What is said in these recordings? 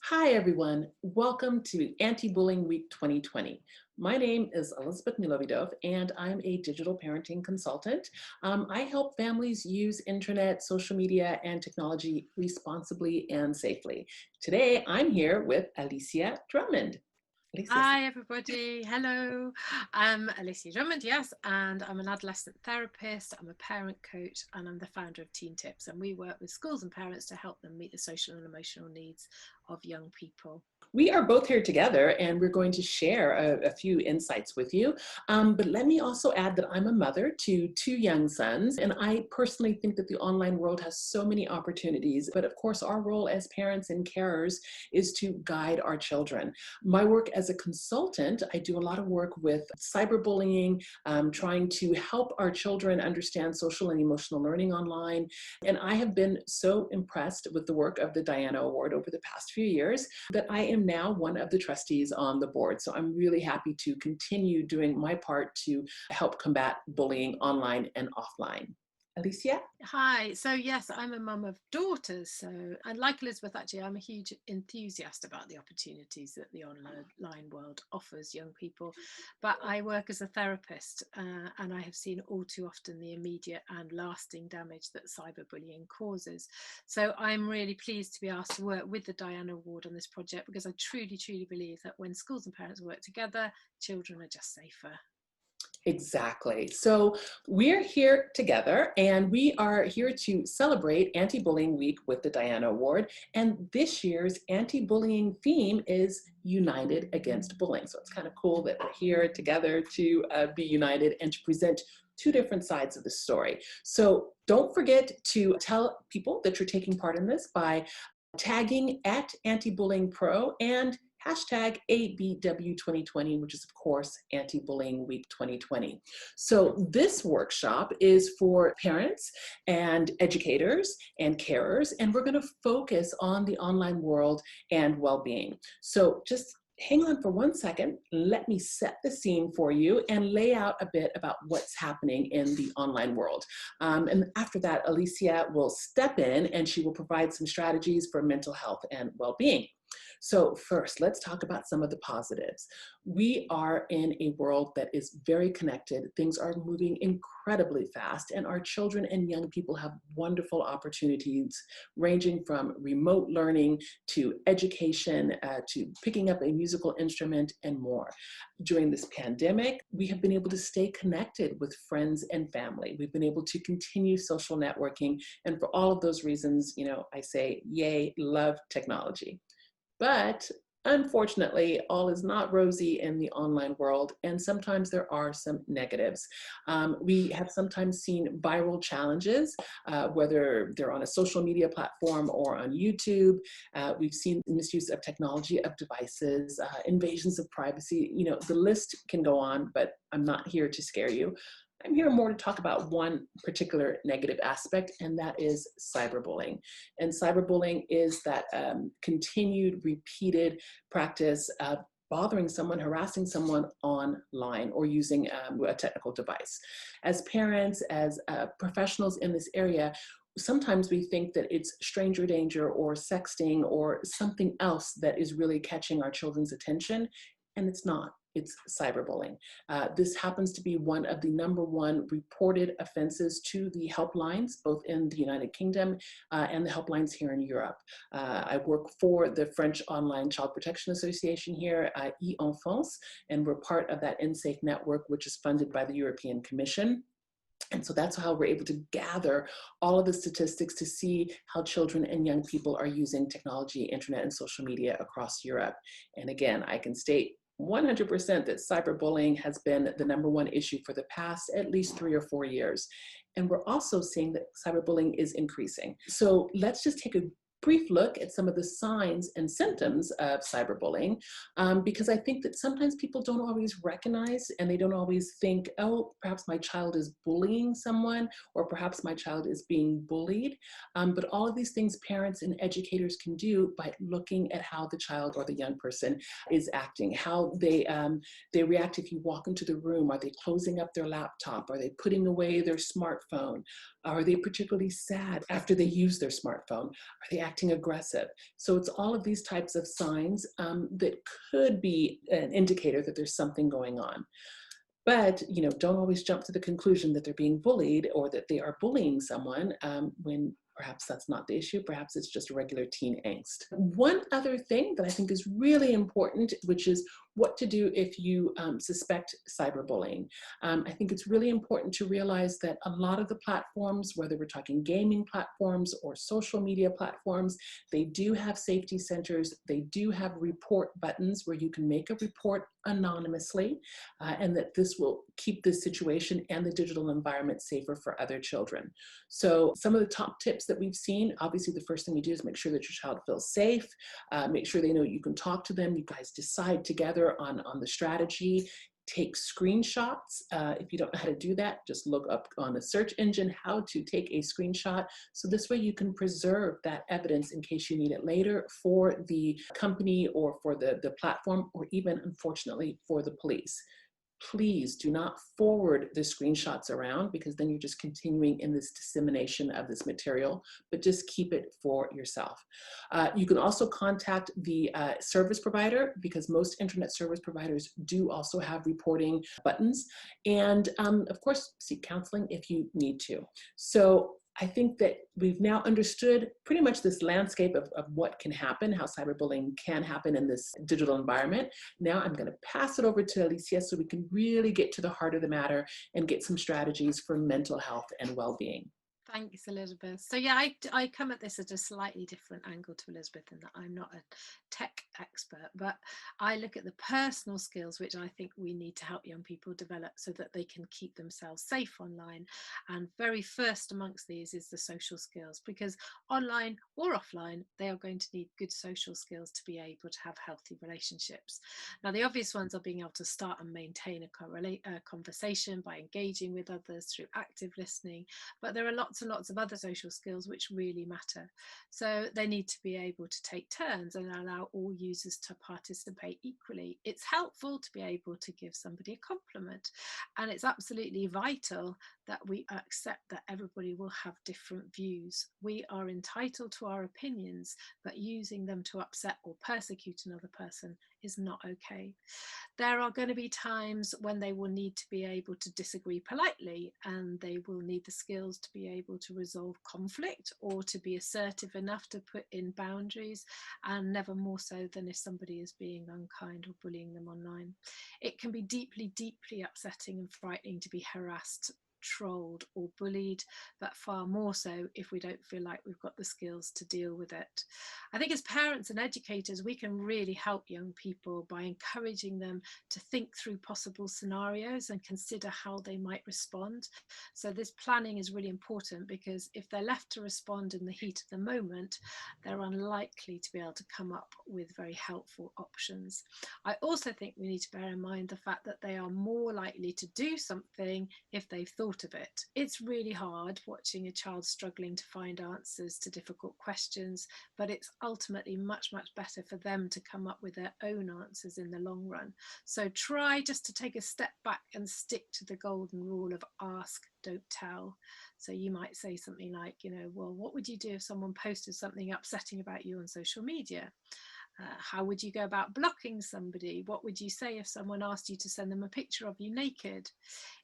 Hi, everyone. Welcome to Anti-Bullying Week 2020. My name is Elizabeth Milovidov, and I'm a digital parenting consultant. I help families use internet, social media, and technology responsibly and safely. Today, I'm here with Alicia Drummond. Alicia. Hi, everybody. Hello. I'm Alicia Drummond, yes, and I'm an adolescent therapist. I'm a parent coach, and I'm the founder of Teen Tips. And we work with schools and parents to help them meet the social and emotional needs of young people. We are both here together and we're going to share a few insights with you. But let me also add that I'm a mother to two young sons, and I personally think that the online world has so many opportunities. But of course, our role as parents and carers is to guide our children. My work as a consultant, I do a lot of work with cyberbullying, trying to help our children understand social and emotional learning online. And I have been so impressed with the work of the Diana Award over the past few years that I am now one of the trustees on the board. So I'm really happy to continue doing my part to help combat bullying online and offline. Alicia? Hi. So, yes, I'm a mum of daughters. And like Elizabeth, actually, I'm a huge enthusiast about the opportunities that the online world offers young people. But I work as a therapist, and I have seen all too often the immediate and lasting damage that cyberbullying causes. So, I'm really pleased to be asked to work with the Diana Award on this project because I truly, truly believe that when schools and parents work together, children are just safer. Exactly. So we're here together and we are here to celebrate Anti-Bullying Week with the Diana Award. And this year's anti-bullying theme is United Against Bullying. So it's kind of cool that we're here together to be united and to present two different sides of the story. So don't forget to tell people that you're taking part in this by tagging at Anti-Bullying Pro and hashtag ABW2020, which is of course Anti-Bullying Week 2020. So this workshop is for parents and educators and carers, and we're going to focus on the online world and well-being. So just hang on for 1 second. Let me set the scene for you and lay out a bit about what's happening in the online world. And after that, Alicia will step in and she will provide some strategies for mental health and well-being. So first, let's talk about some of the positives. We are in a world that is very connected. Things are moving incredibly fast, and our children and young people have wonderful opportunities ranging from remote learning to education, to picking up a musical instrument and more. During this pandemic, we have been able to stay connected with friends and family. We've been able to continue social networking, and for all of those reasons, I say, yay, love technology. But unfortunately, all is not rosy in the online world, and sometimes there are some negatives. We have sometimes seen viral challenges, whether they're on a social media platform or on YouTube. We've seen misuse of technology, of devices, invasions of privacy. The list can go on, but I'm not here to scare you. I'm here more to talk about one particular negative aspect, and that is cyberbullying. And cyberbullying is that continued, repeated practice of bothering someone, harassing someone online, or using a technical device. As parents, as professionals in this area, sometimes we think that it's stranger danger or sexting or something else that is really catching our children's attention, and it's not. It's cyberbullying. This happens to be one of the #1 reported offenses to the helplines, both in the United Kingdom and the helplines here in Europe. I work for the French Online Child Protection Association here, e-Enfance, and we're part of that NSAFE network, which is funded by the European Commission. And so that's how we're able to gather all of the statistics to see how children and young people are using technology, internet, and social media across Europe. And again, I can state 100% that cyberbullying has been the #1 issue for the past at least 3 or 4 years. And we're also seeing that cyberbullying is increasing. So let's just take a brief look at some of the signs and symptoms of cyberbullying, because I think that sometimes people don't always recognize and they don't always think, oh, perhaps my child is bullying someone, or perhaps my child is being bullied. But all of these things parents and educators can do by looking at how the child or the young person is acting, how they react if you walk into the room. Are they closing up their laptop? Are they putting away their smartphone? Are they particularly sad after they use their smartphone? Are they acting acting aggressive. So it's all of these types of signs that could be an indicator that there's something going on. But, don't always jump to the conclusion that they're being bullied or that they are bullying someone when perhaps that's not the issue. Perhaps it's just regular teen angst. One other thing that I think is really important, which is what to do if you suspect cyberbullying. I think it's really important to realize that a lot of the platforms, whether we're talking gaming platforms or social media platforms, they do have safety centers. They do have report buttons where you can make a report anonymously, and that this will keep this situation and the digital environment safer for other children. So some of the top tips that we've seen, obviously the first thing you do is make sure that your child feels safe, make sure they know you can talk to them, you guys decide together on the strategy. Take screenshots. If you don't know how to do that, just look up on a search engine how to take a screenshot. So this way you can preserve that evidence in case you need it later for the company or for the platform, or even, unfortunately, for the police. Please do not forward the screenshots around, because then you're just continuing in this dissemination of this material, but just keep it for yourself. You can also contact the service provider, because most internet service providers do also have reporting buttons. And of course, seek counseling if you need to. So I think that we've now understood pretty much this landscape of what can happen, how cyberbullying can happen in this digital environment. Now I'm going to pass it over to Alicia so we can really get to the heart of the matter and get some strategies for mental health and well-being. Thanks, Elizabeth. So yeah, I come at this at a slightly different angle to Elizabeth, in that I'm not a tech expert, but I look at the personal skills which I think we need to help young people develop so that they can keep themselves safe online. And very first amongst these is the social skills, because online or offline, they are going to need good social skills to be able to have healthy relationships. Now, the obvious ones are being able to start and maintain a conversation by engaging with others through active listening, but there are lots and lots of other social skills which really matter. So they need to be able to take turns and allow all users to participate equally. It's helpful to be able to give somebody a compliment, and it's absolutely vital that we accept that everybody will have different views. We are entitled to our opinions, but using them to upset or persecute another person is not okay. There are going to be times when they will need to be able to disagree politely, and they will need the skills to be able to resolve conflict or to be assertive enough to put in boundaries, and never more so than if somebody is being unkind or bullying them online. It can be deeply, deeply upsetting and frightening to be harassed, trolled or bullied, but far more so if we don't feel like we've got the skills to deal with it. I think as parents and educators, we can really help young people by encouraging them to think through possible scenarios and consider how they might respond. So this planning is really important, because if they're left to respond in the heat of the moment, they're unlikely to be able to come up with very helpful options. I also think we need to bear in mind the fact that they are more likely to do something if they've thought of it. It's really hard watching a child struggling to find answers to difficult questions, but it's ultimately much, much better for them to come up with their own answers in the long run. So try just to take a step back and stick to the golden rule of ask, don't tell. So you might say something like, well, what would you do if someone posted something upsetting about you on social media? How would you go about blocking somebody? What would you say if someone asked you to send them a picture of you naked?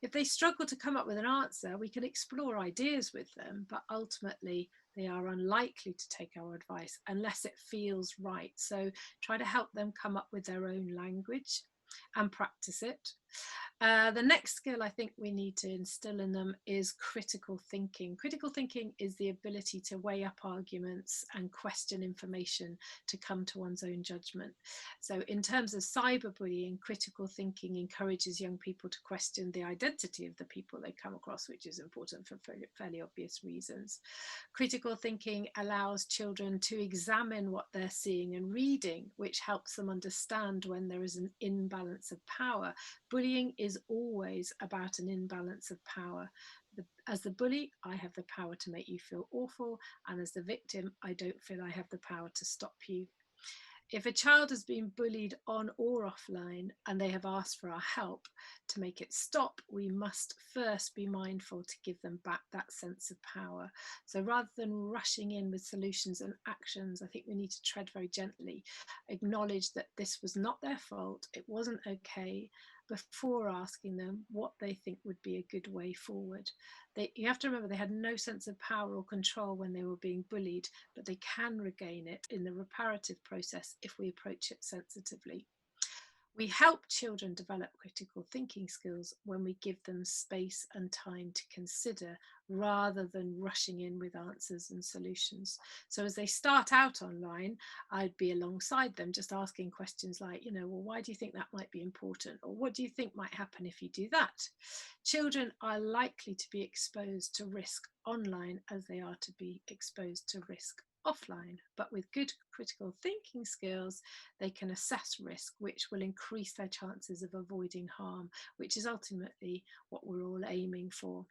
If they struggle to come up with an answer, we can explore ideas with them, but ultimately they are unlikely to take our advice unless it feels right. So try to help them come up with their own language and practice it. The next skill I think we need to instill in them is critical thinking. Critical thinking is the ability to weigh up arguments and question information to come to one's own judgment. So in terms of cyberbullying, critical thinking encourages young people to question the identity of the people they come across, which is important for fairly obvious reasons. Critical thinking allows children to examine what they're seeing and reading, which helps them understand when there is an imbalance of power. Bullying is always about an imbalance of power. As the bully, I have the power to make you feel awful, and as the victim, I don't feel I have the power to stop you. If a child has been bullied on or offline and they have asked for our help to make it stop, we must first be mindful to give them back that sense of power. So rather than rushing in with solutions and actions, I think we need to tread very gently, acknowledge that this was not their fault, it wasn't okay, before asking them what they think would be a good way forward. You have to remember they had no sense of power or control when they were being bullied, but they can regain it in the reparative process if we approach it sensitively. We help children develop critical thinking skills when we give them space and time to consider rather than rushing in with answers and solutions. So as they start out online, I'd be alongside them just asking questions like, well, why do you think that might be important? Or what do you think might happen if you do that? Children are likely to be exposed to risk online as they are to be exposed to risk offline, but with good critical thinking skills, they can assess risk, which will increase their chances of avoiding harm, which is ultimately what we're all aiming for.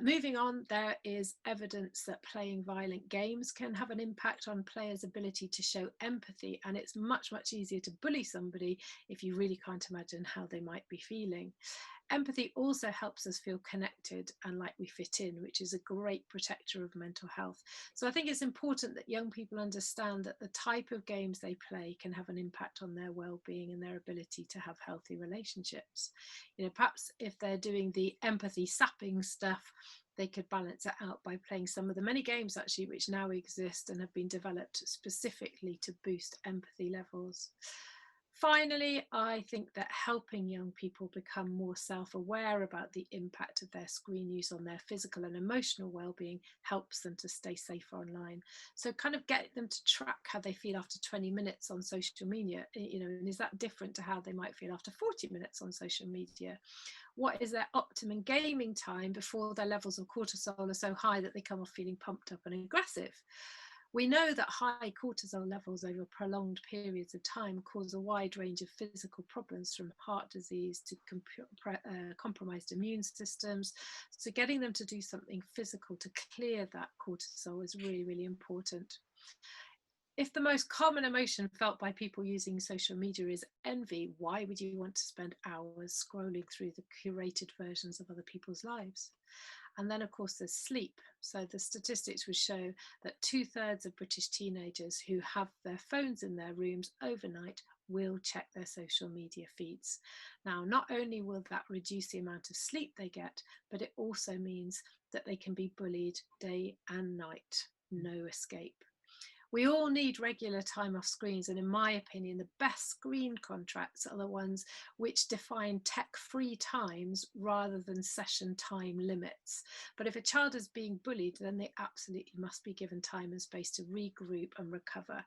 Moving on, there is evidence that playing violent games can have an impact on players' ability to show empathy, and it's much, much easier to bully somebody if you really can't imagine how they might be feeling. Empathy also helps us feel connected and like we fit in, which is a great protector of mental health. So I think it's important that young people understand that the type of games they play can have an impact on their well-being and their ability to have healthy relationships. Perhaps if they're doing the empathy sapping stuff, they could balance it out by playing some of the many games actually which now exist and have been developed specifically to boost empathy levels. Finally, I think that helping young people become more self-aware about the impact of their screen use on their physical and emotional well-being helps them to stay safer online. So kind of get them to track how they feel after 20 minutes on social media, and is that different to how they might feel after 40 minutes on social media? What is their optimum gaming time before their levels of cortisol are so high that they come off feeling pumped up and aggressive? We know that high cortisol levels over prolonged periods of time cause a wide range of physical problems, from heart disease to compromised immune systems. So getting them to do something physical to clear that cortisol is really, really important. If the most common emotion felt by people using social media is envy, why would you want to spend hours scrolling through the curated versions of other people's lives? And then, of course, there's sleep. So the statistics would show that 2/3 of British teenagers who have their phones in their rooms overnight will check their social media feeds. Now, not only will that reduce the amount of sleep they get, but it also means that they can be bullied day and night. No escape. We all need regular time off screens, and in my opinion, the best screen contracts are the ones which define tech-free times rather than session time limits. But if a child is being bullied, then they absolutely must be given time and space to regroup and recover.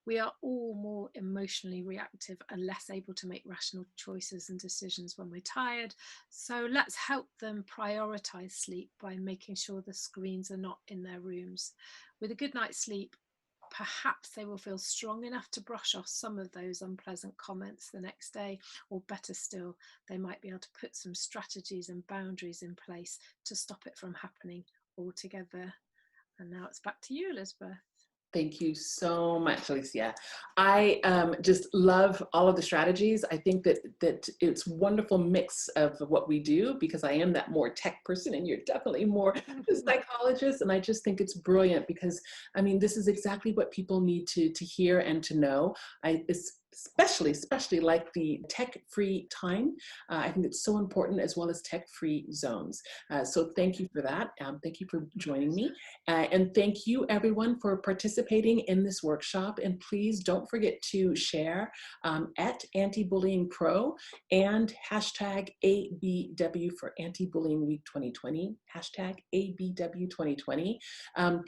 We are all more emotionally reactive and less able to make rational choices and decisions when we're tired. So let's help them prioritize sleep by making sure the screens are not in their rooms. With a good night's sleep, perhaps they will feel strong enough to brush off some of those unpleasant comments the next day, or better still, they might be able to put some strategies and boundaries in place to stop it from happening altogether. And now it's back to you, Elizabeth. Thank you so much, Alicia. I just love all of the strategies. I think that it's a wonderful mix of what we do, because I am that more tech person and you're definitely more psychologist. And I just think it's brilliant because, I mean, this is exactly what people need to hear and to know. Especially like the tech-free time. I think it's so important, as well as tech-free zones. So thank you for that. Thank you for joining me. And thank you everyone for participating in this workshop. And please don't forget to share at Anti-Bullying Pro and hashtag ABW for Anti-Bullying Week 2020, hashtag ABW 2020.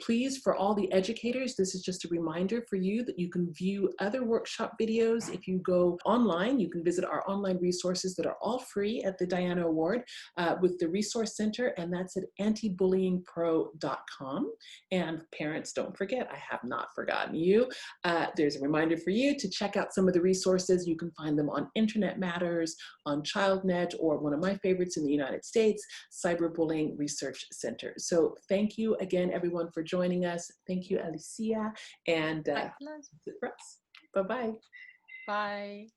Please, for all the educators, this is just a reminder for you that you can view other workshop videos. If you go online, you can visit our online resources that are all free at the Diana Award with the Resource Center, and that's at antibullyingpro.com. And parents, don't forget, I have not forgotten you. There's a reminder for you to check out some of the resources. You can find them on Internet Matters, on ChildNet, or one of my favorites in the United States, Cyberbullying Research Center. So thank you again, everyone, for joining us. Thank you, Alicia. And that's it for us. Bye-bye. Bye.